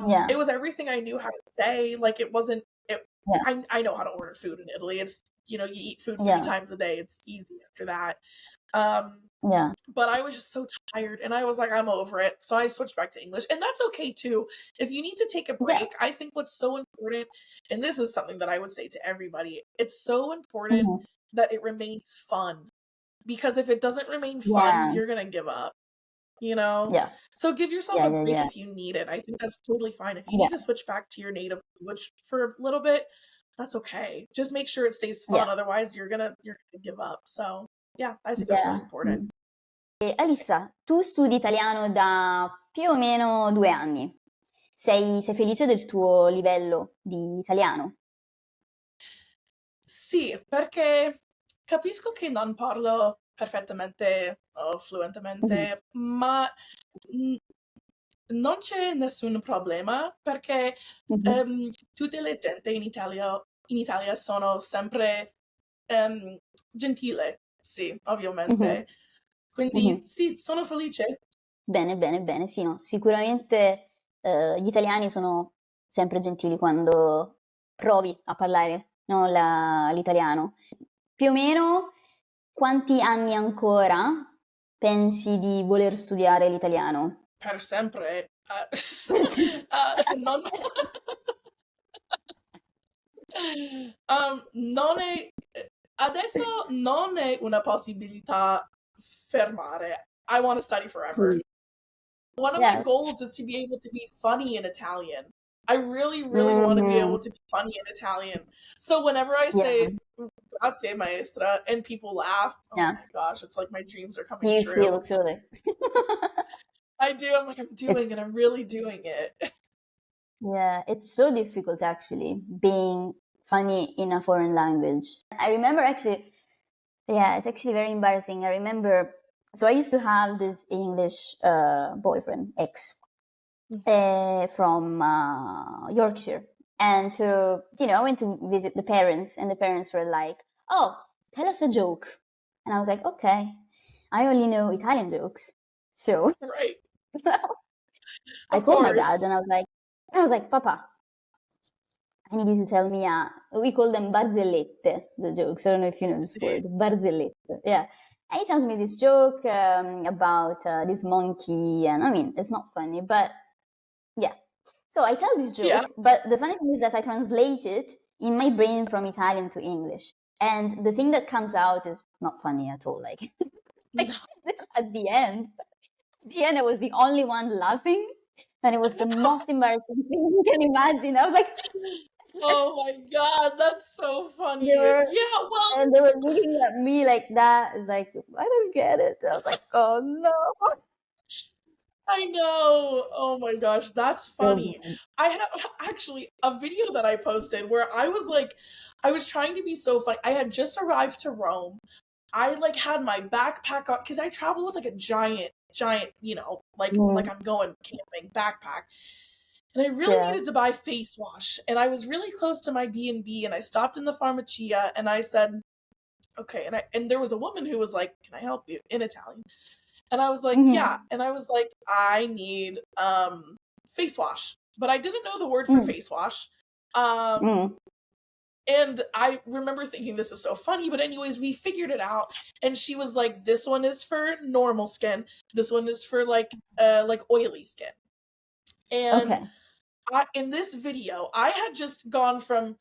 Yeah. it was everything I knew how to say. Like it wasn't it Yeah. I know how to order food in Italy. It's you eat food three Yeah. times a day. It's easy after that. Um Yeah. but I was just so tired and I was like, I'm over it. So I switched back to English. And that's okay too. If you need to take a Yeah. break, I think what's so important, and this is something that I would say to everybody, it's so important Mhm. that it remains fun. Because if it doesn't remain fun, Yeah. you're going to give up, you know? Yeah. So give yourself Yeah. a Yeah. break Yeah. if you need it. I think that's totally fine. If you need to Yeah. switch back to your native language for a little bit, that's okay. Just make sure it stays Yeah. fun. Otherwise, you're gonna give up. So yeah, I think that's really Yeah. important. Alissa, tu studi italiano da più o meno 2 anni. Sei felice del tuo livello di italiano? Sì, perché capisco che non parlo perfettamente o Mhm. fluentemente, ma n non c'è nessun problema perché, Mhm. tutte le gente in Italia sono sempre, gentile, sì, Mhm. ovviamente. Quindi Mhm. sì, sono felice. Bene, bene, bene. Sì, no, sicuramente gli italiani sono sempre gentili quando provi a parlare, no, l'italiano. Più o meno quanti anni ancora pensi di voler studiare l'italiano? Per sempre. Per sempre. Non non è adesso non è una possibilità fermare. I wanna study forever. Sì. One of my Yeah. goals is to be able to be funny in Italian. I really, really wanna be able Mhm. to be funny in Italian. So whenever I Yeah, say, "Grazie maestra," and people laugh, oh yeah. my gosh, it's like my dreams are coming You true. feel too. I do, I'm like, I'm It's doing it, I'm really doing it. yeah, it's so difficult actually being funny in a foreign language. I remember actually, yeah, it's actually very embarrassing. I remember, so I used to have this English boyfriend, ex, from Yorkshire. And so, I went to visit the parents, and the parents were like, oh, tell us a joke. And I was like, okay, I only know Italian jokes. So Right. I Of called my dad course. and I was like, Papa, I need you to tell me, we call them barzellette, the jokes. I don't know if you know this See. word, barzellette. Yeah. And he tells me this joke about this monkey, and I mean, it's not funny, but yeah. So I tell this Yeah. joke, but the funny thing is that I translate it in my brain from Italian to English, and the thing that comes out is not funny at all. Like, like at the end, I was the only one laughing, and it was the most embarrassing thing you can imagine. I was like, Oh my God, that's so funny. they were Yeah, well, and they were looking at me like that. It's like, I don't get it. I was like, oh no. I know. Oh my gosh, that's So funny. I have actually a video that I posted where I was like, I was trying to be so funny. I had just arrived to Rome. I like had my backpack on because I travel with like a giant, like mm, I'm going camping backpack. And I really yeah. needed to buy face wash. And I was really close to my B&B and I stopped in the pharmacia and I said, okay, and there was a woman who was like, "Can I help you?" in Italian. And I was like, "Yeah." Mm-hmm. And I was like, "I need face wash." But I didn't know the word for Mm, face wash. Um mm, and I remember thinking this is so funny, but anyways, we figured it out. And she was like, "This one is for normal skin. This one is for like oily skin." And okay. in this video, I had just gone from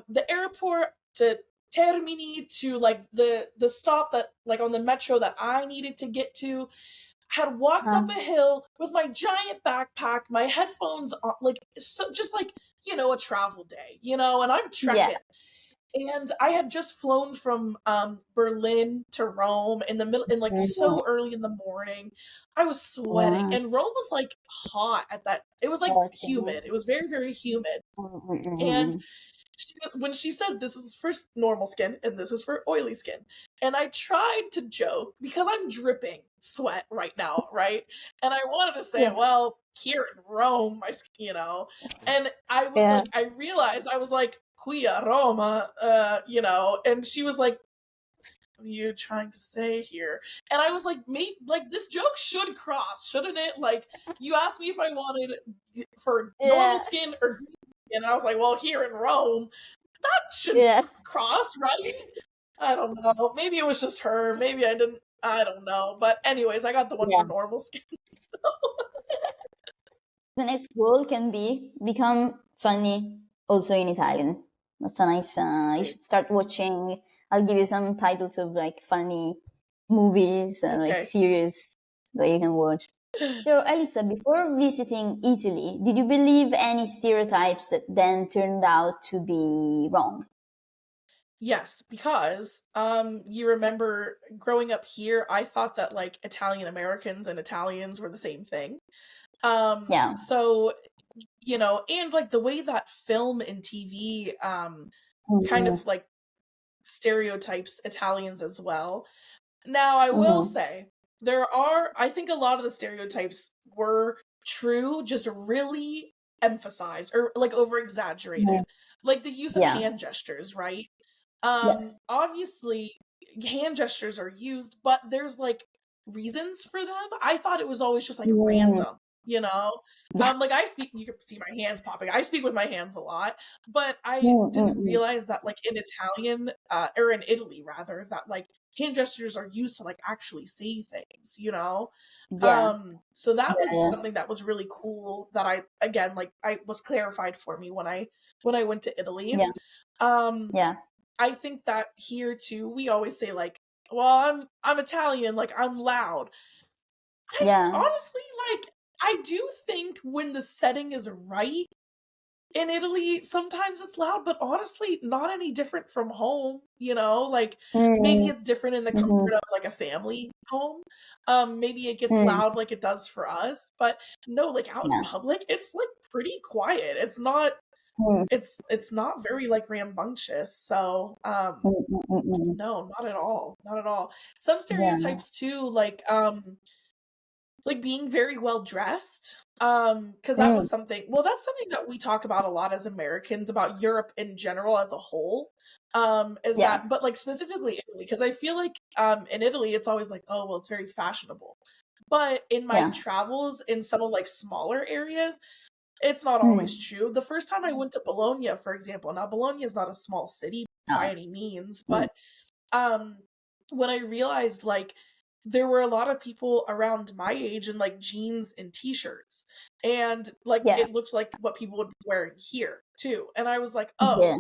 the airport to Termini to like the stop that like on the metro that I needed to get to, had walked up a Um, hill with my giant backpack, my headphones on, like so, just like a travel day, and I'm yeah. trekking. And I had just flown from Berlin to Rome in the middle, and like Mhm. so early in the morning. I was sweating, Wow. and Rome was like hot at that. It was like Okay. humid. It was very, very humid. And Mm-mm-mm-mm. when she said this is for normal skin and this is for oily skin, and I tried to joke because I'm dripping sweat right now, right? And I wanted to say, Yeah. well, here in Rome, and I was Yeah. like, I realized I was like, qui a Roma, and she was like, what are you trying to say here? And I was like, mate, like this joke should cross, shouldn't it? Like, you asked me if I wanted for normal Yeah. skin or green skin, and I was like, well, here in Rome, that should Yeah. cross, right? I don't know. Maybe it was just her. Maybe I didn't. I don't know. But anyways, I got the one Yeah. for normal skin. So. The next goal can be become funny also in Italian. That's a nice, you Same. should start watching. I'll give you some titles of like funny movies and like Okay. series that you can watch. So, Alyssa, before visiting Italy, did you believe any stereotypes that then turned out to be wrong? Yes, because you remember growing up here, I thought that like Italian Americans and Italians were the same thing. Yeah. So and like the way that film and TV kind Mm-hmm. of like stereotypes Italians as well. Now, I will Mm-hmm. say I think a lot of the stereotypes were true, just really emphasized or like over exaggerated. Like the use of Yeah. hand gestures, right? Yeah. Obviously hand gestures are used, but there's like reasons for them. I thought it was always just like Mm, random, you know? yeah. Like you can see my hands popping. I speak with my hands a lot, but I Mm, mm, didn't mm. realize that like in Italian, or in Italy rather, that like hand gestures are used to like actually say things, you know? Yeah. So that was Yeah. something that was really cool that I again like I was clarified for me when I went to Italy. Yeah. Um Yeah. I think that here too, we always say like, well, I'm Italian, like I'm loud. I Yeah. honestly like I do think when the setting is right in Italy, sometimes it's loud, but honestly, not any different from home, like maybe Mm, it's different in the mhm. comfort of like a family home. Maybe it gets Mm, loud like it does for us, but no, like out in yeah. public, it's like pretty quiet. Mm, It's not very like rambunctious. So, mm, mm, mm, mm. no, not at all. Not at all. Some Yeah. stereotypes too, like being very well dressed. Because that Mm, was that's something that we talk about a lot as Americans about Europe in general as a whole. Is yeah. that but like specifically Italy, because I feel like in Italy it's always like, oh well, it's very fashionable. But in my Yeah. travels in some of like smaller areas, it's not always Mm. true. The first time I went to Bologna, for example, now Bologna is not a small city by Oh. any means, Mm, but um when I realized, like, there were a lot of people around my age in, like, jeans and t-shirts, and, like, Yeah. it looked like what people would be wearing here, too, and I was like, "Oh, Yeah.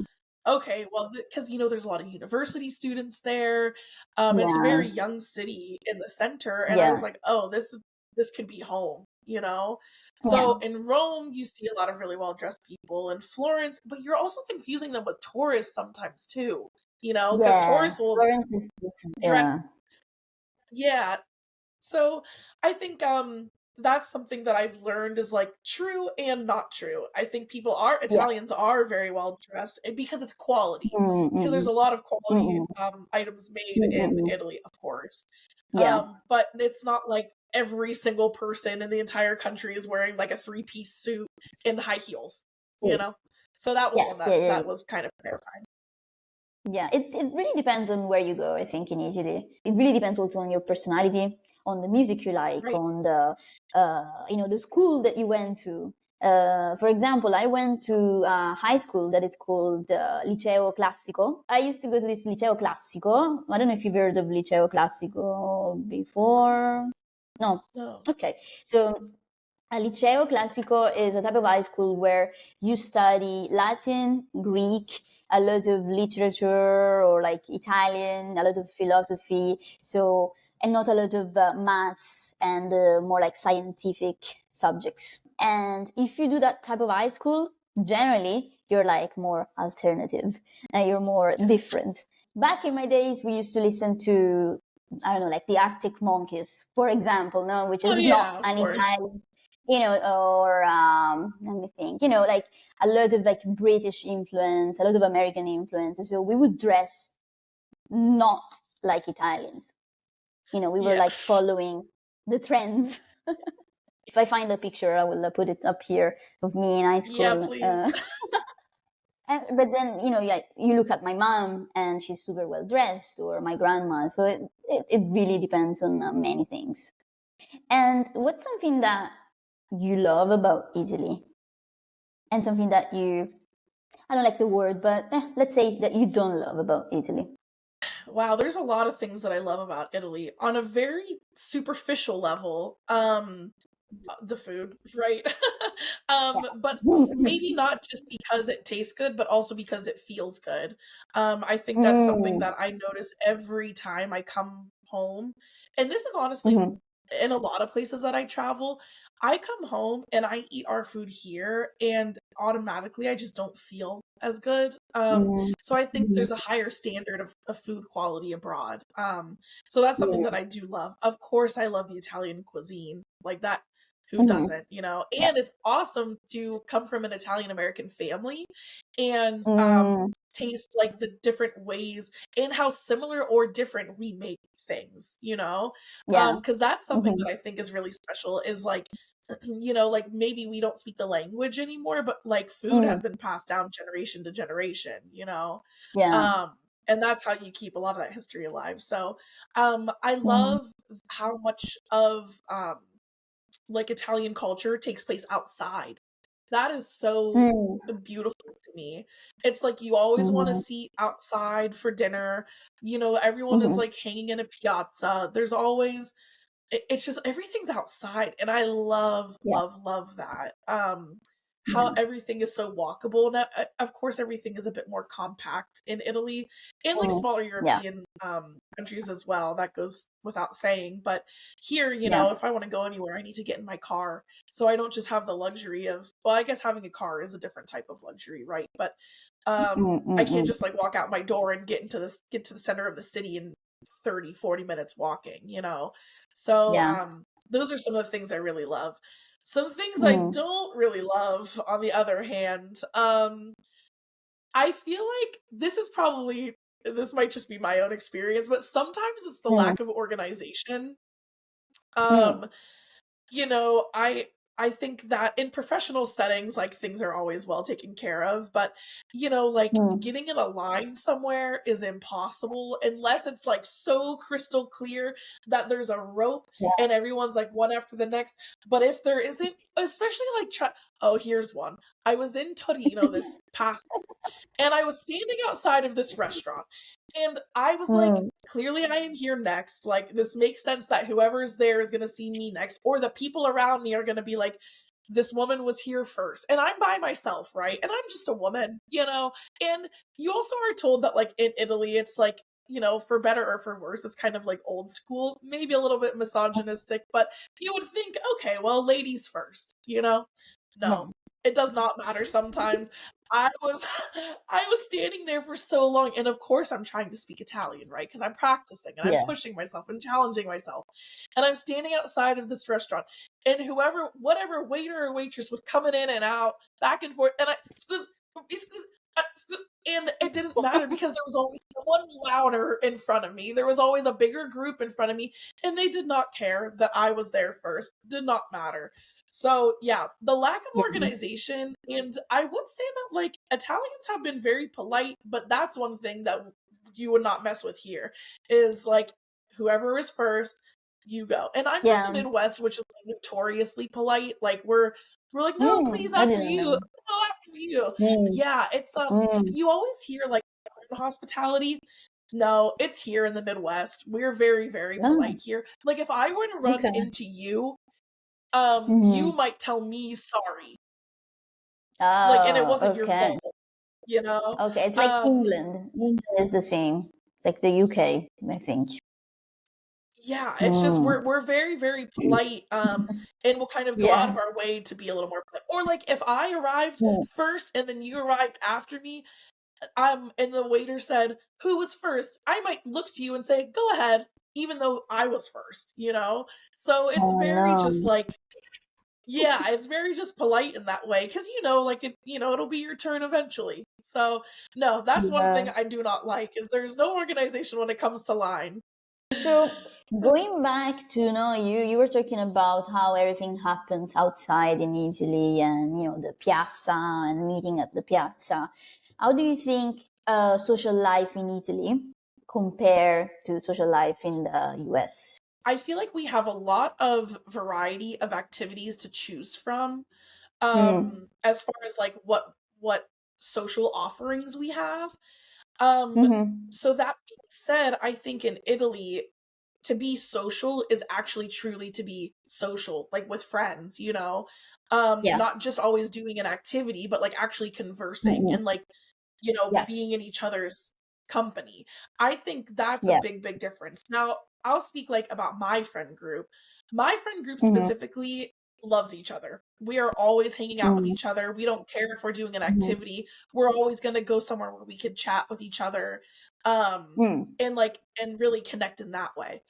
okay, well, because there's a lot of university students there, it's a Yeah. very young city in the center, and I Yeah. was like, "Oh, this could be home," you know? Yeah. So, in Rome, you see a lot of really well-dressed people, in Florence, but you're also confusing them with tourists sometimes too, because Yeah. tourists will Florence is different. dress. Yeah. Yeah, so I think that's something that I've learned is like true and not true. I think Yeah. Italians are very well dressed because it's quality. Because there's Mm-mm. a lot of quality Mm-mm. items made in Mm-mm. Italy, of course. Yeah. But it's not like every single person in the entire country is wearing like a three-piece suit and high heels, you Yeah. know? So that was Yeah. one Yeah. Yeah. that was kind of clarifying. Yeah, it really depends on where you go, I think, in Italy. It really depends also on your personality, on the music you like, Right. on the school that you went to. For example, I went to a high school that is called Liceo Classico. I used to go to this Liceo Classico. I don't know if you've heard of Liceo Classico before. No. No. Okay. So a Liceo Classico is a type of high school where you study Latin, Greek, a lot of literature or like Italian, a lot of philosophy. So, and not a lot of maths and more like scientific subjects. And if you do that type of high school, generally you're like more alternative and you're more different. Back in my days, we used to listen to, I don't know, like the Arctic Monkeys, for example, no, which Oh is not yeah, of an course. Italian, or let me think, like a lot of like British influence, a lot of American influence. So we would dress not like Italians. We were Yeah. like following the trends. If I find a picture, I will put it up here of me in high Yeah, school. please. But then, yeah, you look at my mom and she's super well dressed, or my grandma. So it really depends on many things. And what's something that you love about Italy? And something that I don't like the word, but let's say that you don't love about Italy. Wow, there's a lot of things that I love about Italy. On a very superficial level, the food, right? But maybe not just because it tastes good, but also because it feels good. I think that's something Mm, that I notice every time I come home. And this is honestly mhm, in a lot of places that I travel. I come home and I eat our food here, and automatically I just don't feel as good. mm, So I think mhm, there's a higher standard of food quality abroad. So that's something yeah, that I do love. Of course, I love the Italian cuisine. Like that, who mhm, doesn't, you know? yeah, And it's awesome to come from an Italian American family and mm, taste like the different ways and how similar or different we make things, you know? yeah, Because that's something mhm, that I think is really special is like, like maybe we don't speak the language anymore, but like food mm, has been passed down generation to generation, you know? yeah, Um, and that's how you keep a lot of that history alive. So, I mm, love how much of like Italian culture takes place outside. That is so mm, beautiful to me. It's like you always want to mhm, see outside for dinner. Everyone is mhm, like hanging in a piazza. There's always it's just everything's outside and I love yeah, love love that. How yeah, everything is so walkable now. Of course everything is a bit more compact in Italy and like mm, smaller yeah, European countries as well. That goes without saying, but here, yeah, if I want to go anywhere I need to get in my car, so I don't just have the luxury of, well, I guess having a car is a different type of luxury, right? But mm, I mm, can't mm, just like walk out my door and get to the center of the city in 30-40 minutes walking. So, yeah, those are some of the things I really love. Some things I mm, don't really love, on the other hand, I feel like this might just be my own experience, but sometimes it's the mm, lack of organization. mm, Um, I think that in professional settings, like things are always well taken care of, but like mm, getting in a line somewhere is impossible unless it's like so crystal clear that there's a rope yeah, and everyone's like one after the next. But if there isn't, especially like oh, here's one. I was in Torino this past and I was standing outside of this restaurant And I was like, clearly I am here next. Like, this makes sense that whoever's there is going to see me next, or the people around me are going to be like, this woman was here first. And I'm by myself, right? And I'm just a woman, you know? And you also are told that, like, in Italy, it's like, you know, for better or for worse, it's kind of like old school, maybe a little bit misogynistic, but you would think, okay, well, ladies first, you know? No, it does not matter sometimes. I was I was standing there for so long, and of course I'm trying to speak Italian, right? Because I'm practicing and I'm Yeah. pushing myself and challenging myself. And I'm standing outside of this restaurant, and whatever waiter or waitress was coming in and out, back and forth, and excuse, and it didn't matter because there was always someone louder in front of me. There was always a bigger group in front of me, and they did not care that I was there first. Did not matter. So yeah, the lack of Yeah. organization, and I would say that like Italians have been very polite, but that's one thing that you would not mess with here is like whoever is first, you go. And I'm from the Yeah. Midwest, which is like, notoriously polite. Like we're like, no, please I after didn't you, know. no after you. Mm, Yeah, it's mm, you always hear like hospitality. No, it's here in the Midwest. We're very, very oh, polite here. Like if I were to run okay. into you, you Mm-hmm. might tell me sorry. Like, and it Oh, wasn't your okay. fault, you know? Okay. It's like Um, England. England is the same. It's like the UK, I think. yeah, it's just Mm. we're very, very polite, and we'll kind of go out Yeah. of our way to be a little more polite. Or like if I arrived Mm. first and then you arrived after me, and the waiter said, "Who was first?" I might look to you and say, "Go ahead," even though I was first, you know? So it's Oh very just no. like yeah, it's very just polite in that way because you know, like it'll be your turn eventually. So no, that's one thing Yeah. I do not like is there's no organization when it comes to line. So going back to you were talking about how everything happens outside in Italy, and the piazza and meeting at the piazza. How do you think social life in Italy compare to social life in the US? I feel like we have a lot of variety of activities to choose from. Mm. As far as like what social offerings we have. Um, Mm-hmm. so that being said, I think in Italy, to be social is actually truly to be social, like with friends, you know? Yeah. Not just always doing an activity, but like actually conversing Mm-hmm. and like, Yeah. being in each other's company. I think that's a Yeah. big, big difference. Now, I'll speak like about my friend group. My friend group Mm-hmm. specifically loves each other. We are always hanging out with Mm-hmm. each other. We don't care if we're doing an Mm-hmm. activity. We're always going to go somewhere where we could chat with each other. Mm. And really connect in that way.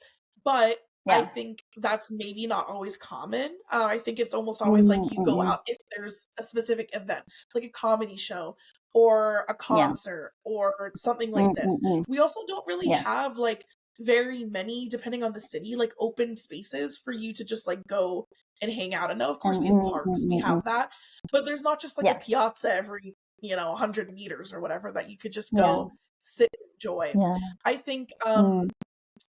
But I Yeah. think that's maybe not always common. I think it's almost always like you go Mm-hmm. out if there's a specific event, like a comedy show or a Yeah. concert or something like this. Mm-hmm. We also don't really Yeah. have like very many, depending on the city, like open spaces for you to just like go and hang out. And now, of course, we have parks, we Mm-hmm. have that, but there's not just like a Yeah. piazza every 100 meters or whatever that you could just Yeah. go sit and enjoy. Yeah. I think Mm.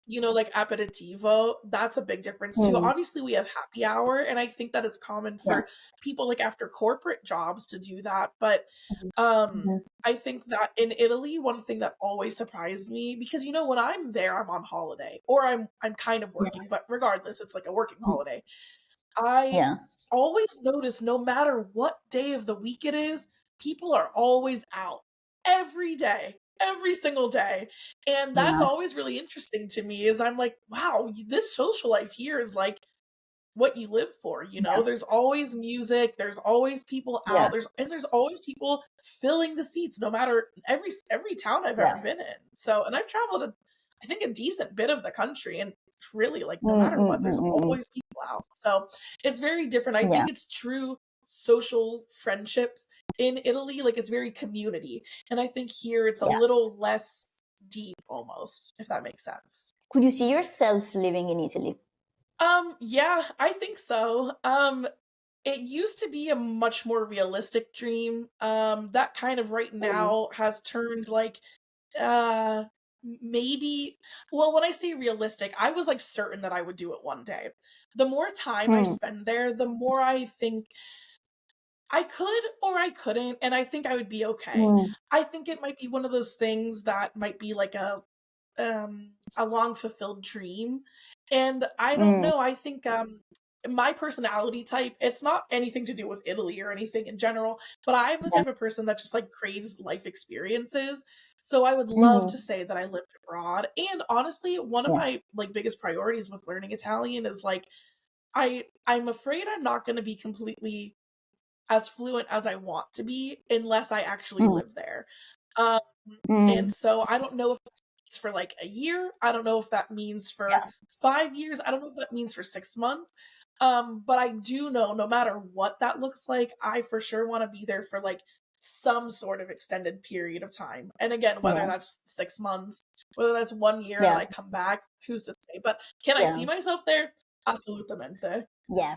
like aperitivo, that's a big difference too. Mm. Obviously, we have happy hour, and I think that it's common Yeah. for people like after corporate jobs to do that. But Mhm. I think that in Italy, one thing that always surprised me because when I'm there, I'm on holiday or I'm kind of Yeah. working, but regardless, it's like a working Mm. holiday. I Yeah. always notice no matter what day of the week it is, people are always out every day, every single day. And that's Yeah. always really interesting to me is I'm like, wow, this social life here is like what you live for. Yeah. There's always music, there's always people out, Yeah. there's always people filling the seats no matter every town I've ever Yeah. been in. So, and I've traveled I think a decent bit of the country and it's really like no Mm, matter mm, what there's mm, mm, always people out. So, it's very different. I mm. Yeah. think it's true social friendships in Italy like it's very community. And I think here it's a Yeah. little less deep almost, if that makes sense. Could you see yourself living in Italy? Yeah, I think so. It used to be a much more realistic dream. That kind of right Mm. now has turned like, maybe, well, when I say realistic, I was like certain that I would do it one day. The more time I Mm. spend there, the more I think I could or I couldn't, and I think I would be okay. Mm, I think it might be one of those things that might be like a long fulfilled dream. And I don't mm, know, I think my personality type, it's not anything to do with Italy or anything in general, but I'm the yeah. type of person that just like craves life experiences. So I would love to Mm, say that I lived abroad. And honestly, one of yeah. my like biggest priorities with learning Italian is like I'm afraid I'm not going to be completely as fluent as I want to be unless I actually Mm, live there. Um, and mm, so I don't know if that means for like a year. I don't know if that means for yeah. 5 years. I don't know if that means for 6 months. But I do know no matter what that looks like, I for sure want to be there for like some sort of extended period of time. And again, whether Yeah. that's 6 months, whether that's 1 year and Yeah. I come back, who's to say? But can I see Yeah. myself there? Assolutamente. Yeah.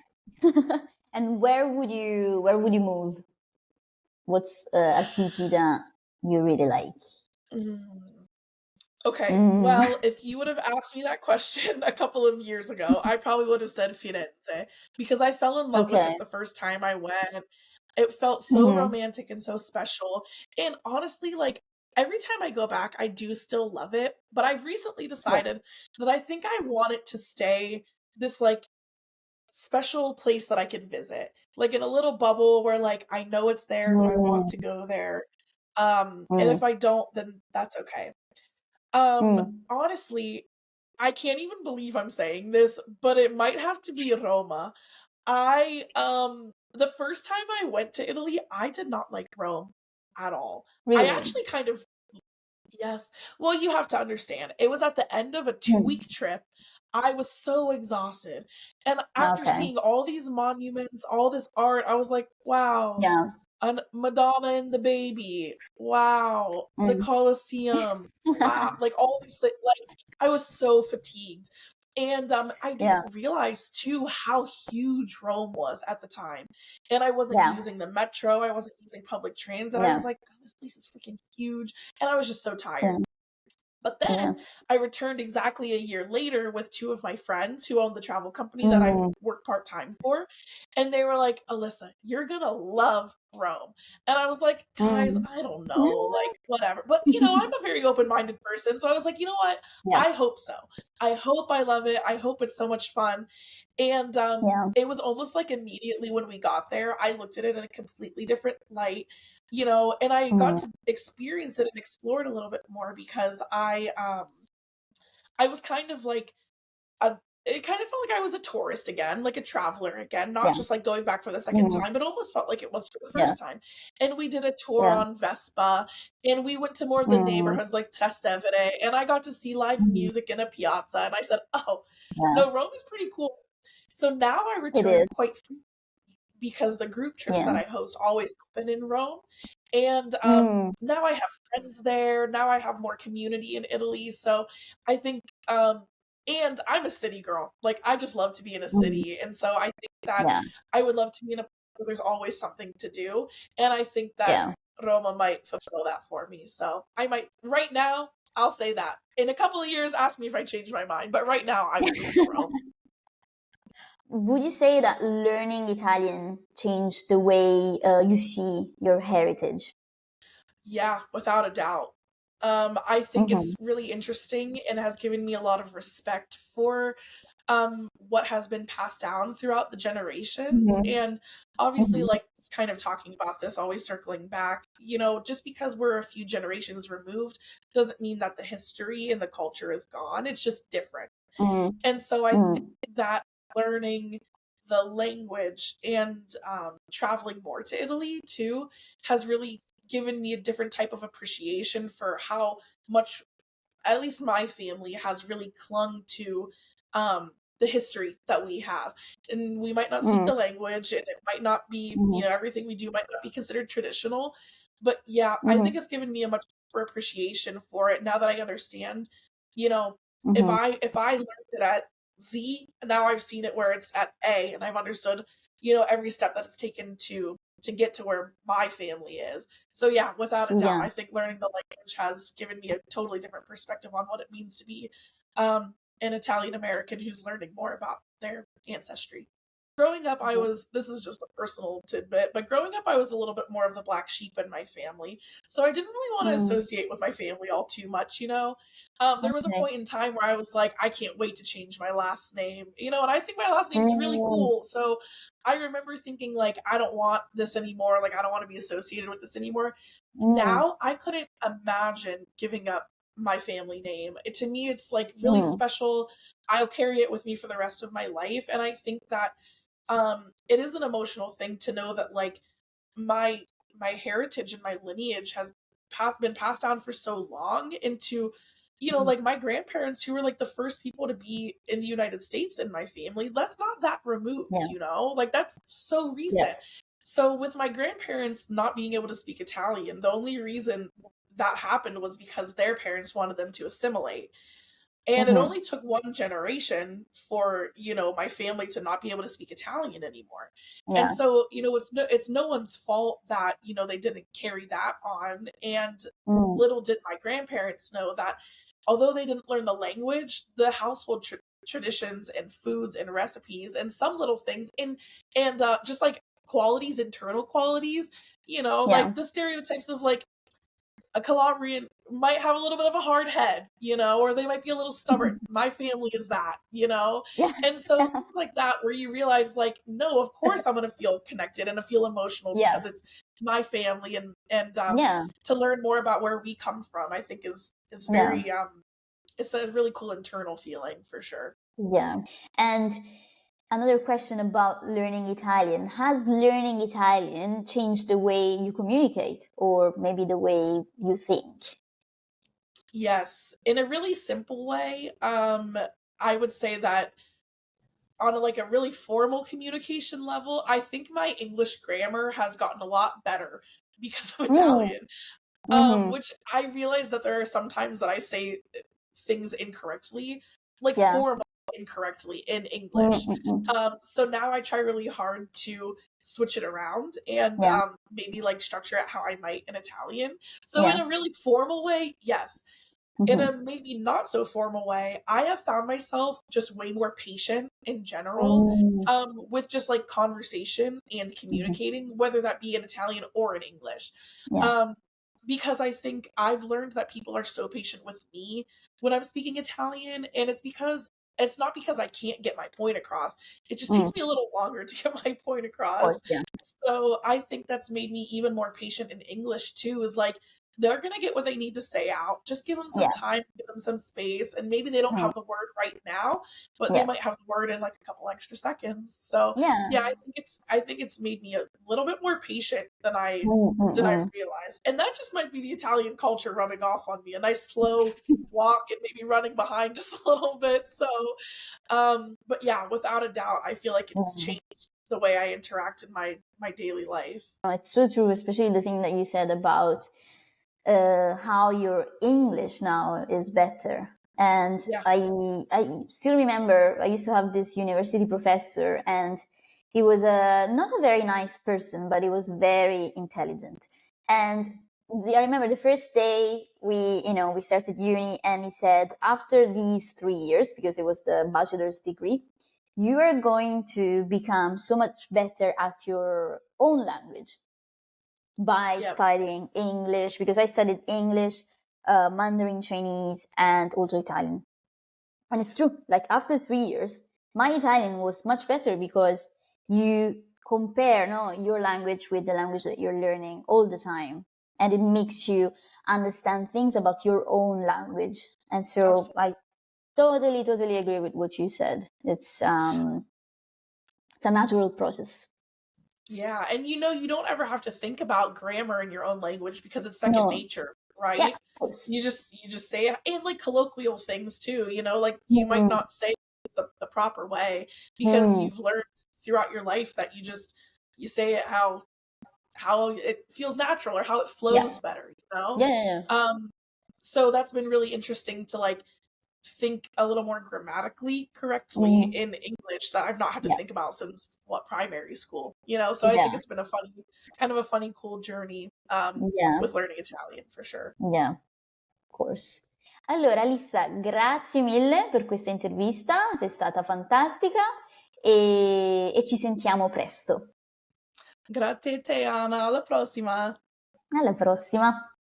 And where would you move? What's a city that you really like? Mm. Okay, Mm. well, if you would have asked me that question a couple of years ago, I probably would have said Firenze because I fell in love with Okay. it the first time I went. It felt so Hmm. romantic and so special. And honestly, like every time I go back, I do still love it. But I've recently Yeah. decided that I think I want it to stay this like special place that I could visit, like in a little bubble where like I know it's there if I want Mm, to go there. And mm, if I don't, then that's okay. mm. Honestly, I can't even believe I'm saying this, but it might have to be Roma. The first time I went to Italy, I did not like Rome at all. I Really? actually kind of yes. Well, you have to understand, it was at the end of a Mm. 2-week trip. I was so exhausted. And after Okay. seeing all these monuments, all this art, I was like, wow, Yeah. Madonna and the Baby. Wow. The Mm. Colosseum. Wow. Like all these like I was so fatigued. And I Yeah. didn't realize too how huge Rome was at the time. And I wasn't Yeah. using the metro, I wasn't using public transit. I Yeah. was like, God, this place is freaking huge. And I was just so tired. Yeah. But Yeah. then I returned exactly a year later with two of my friends who owned the travel company that I Mm. worked part time for. And they were like, Alyssa, you're going to love Rome. And I was like, guys, Mm. I don't know, like, whatever. But, I'm a very open minded person. So I was like, you know what? Yeah. I hope so. I hope I love it. I hope it's so much fun. And Yeah. it was almost like immediately when we got there, I looked at it in a completely different light, and I got Mm. to experience it and explore it a little bit more because I was kind of like a it kind of felt like I was a tourist again, like a traveler again, not Yeah. just like going back for the second Mm. time, but almost felt like it was for the Yeah. first time. And we did a tour Yeah. on Vespa, and we went to more of the Mm. neighborhoods like Trastevere, and I got to see live Mm. music in a piazza, and I said, "Oh, Yeah. no, Rome is pretty cool." So now I It return is. quite because the group trips Yeah. that I host always happen in Rome. And Mm. now I have friends there. Now I have more community in Italy. So I think, and I'm a city girl. Like, I just love to be in a Mm. city. And so I think that Yeah. I would love to be in a place where there's always something to do. And I think that Yeah. Roma might fulfill that for me. So I might, right now, I'll say that. In a couple of years, ask me if I change my mind. But right now, I would move to Rome. Would you say that learning Italian changed the way you see your heritage? Yeah, without a doubt. I think Mm-hmm. it's really interesting and has given me a lot of respect for what has been passed down throughout the generations. Mm-hmm. And obviously, Mm-hmm. like kind of talking about this, always circling back, just because we're a few generations removed doesn't mean that the history and the culture is gone. It's just different. And so I think Mm-hmm. that learning the language and traveling more to Italy too has really given me a different type of appreciation for how much, at least my family, has really clung to the history that we have. And we might not speak Mm-hmm. the language, and it might not be, Mm-hmm. everything we do might not be considered traditional. But yeah, I think Mm-hmm. it's given me a much deeper appreciation for it now that I understand, you know, if Mm-hmm. I learned it at Z, now I've seen it where it's at A, and I've understood, every step that it's taken to get to where my family is. So yeah, without a doubt, Yeah. I think learning the language has given me a totally different perspective on what it means to be um, an Italian American who's learning more about their ancestry. growing up, I was, this is just a personal tidbit, but growing up, I was a little bit more of the black sheep in my family. So I didn't really want to Mm. associate with my family all too much, There was a Okay. point in time where I was like, I can't wait to change my last name, and I think my last name's really Mm. cool. So I remember thinking, like, I don't want this anymore. Like, I don't want to be associated with this anymore. Mm. Now, I couldn't imagine giving up my family name. To me, it's like really Mm. special. I'll carry it with me for the rest of my life. And I think that it is an emotional thing to know that, like, my my heritage and my lineage has been passed down for so long into, Mm. like, my grandparents, who were like the first people to be in the United States in my family. That's not that removed, Yeah. like, that's so Yeah. recent. So with my grandparents not being able to speak Italian, the only reason that happened was because their parents wanted them to assimilate. And it Mm-hmm. only took one generation for, my family to not be able to speak Italian anymore. And Yeah. so, it's no one's fault that, they didn't carry that on. And Mm. little did my grandparents know that although they didn't learn the language, the household traditions and foods and recipes and some little things and just like qualities, internal qualities, Yeah. like the stereotypes of, like, a Calabrian might have a little bit of a hard head, or they might be a little stubborn. My family is that. Yeah. And so things like that, where you realize, like, no, of course I'm gonna feel connected and I feel emotional Yeah. because it's my family, and Yeah. to learn more about where we come from, I think is Yeah. very it's a really cool internal feeling for sure. Yeah. And another question about learning Italian. Has learning Italian changed the way you communicate or maybe the way you think? Yes, in a really simple way, I would say that on like a really formal communication level, I think my English grammar has gotten a lot better because of Mm. Italian. Mm-hmm. Which I realize that there are some times that I say things incorrectly, like Yeah. formal incorrectly in English. Mm-mm. So now I try really hard to switch it around and Yeah. maybe like structure it how I might in Italian. So in Yeah. a really formal way, yes. In Mm-hmm. a maybe not so formal way, I have found myself just way more patient in general, Mm. with just like conversation and Mm-hmm. communicating, whether that be in Italian or in English. Yeah. Um, because I think I've learned that people are so patient with me when I'm speaking Italian, and it's not because I can't get my point across. It just Mm. takes me a little longer to get my point Of course. across. Yeah. So I think that's made me even more patient in English too, is like, they're gonna get what they need to say out. Just give them some Yeah. time, give them some space, and maybe they don't Mm. have the word right now, but they Yeah. might have the word in like a couple extra seconds. So Yeah. yeah, I think it's made me a little bit more patient than I Mm-mm. realized. And that just might be the Italian culture rubbing off on me. A nice slow walk and maybe running behind just a little bit. So but yeah, without a doubt, I feel like it's Mm. changed the way I interact in my daily life. No, it's so true, especially the thing that you said about how your English now is better. And Yeah. I still remember I used to have this university professor, and he was not a very nice person, but he was very intelligent. And I remember the first day we started uni, and he said, after these 3 years, because it was the bachelor's degree, you are going to become so much better at your own language by Yep. studying English, because I studied English, Mandarin Chinese, and also Italian. And it's true, like after 3 years, my Italian was much better because you compare your language with the language that you're learning all the time. And it makes you understand things about your own language. And so Absolutely. I totally, totally agree with what you said. It's a natural process. Yeah, and you don't ever have to think about grammar in your own language because it's second No, nature, yeah, right? of course. You just say it, and like colloquial things too, like you might Mm, not say it the proper way because mm, you've learned throughout your life that you say it how it feels natural or how it yeah, flows better, you know? yeah, yeah, yeah. Um so that's been really interesting to like think a little more grammatically correctly Mm, in English that I've not had to yeah, think about since primary school. So I think yeah, it's been kind of a funny, cool journey yeah, with learning Italian for sure. yeah, of course. Allora, Alissa, grazie mille per questa intervista, sei stata fantastica e ci sentiamo presto. Grazie a te, Anna. Alla prossima. Alla prossima!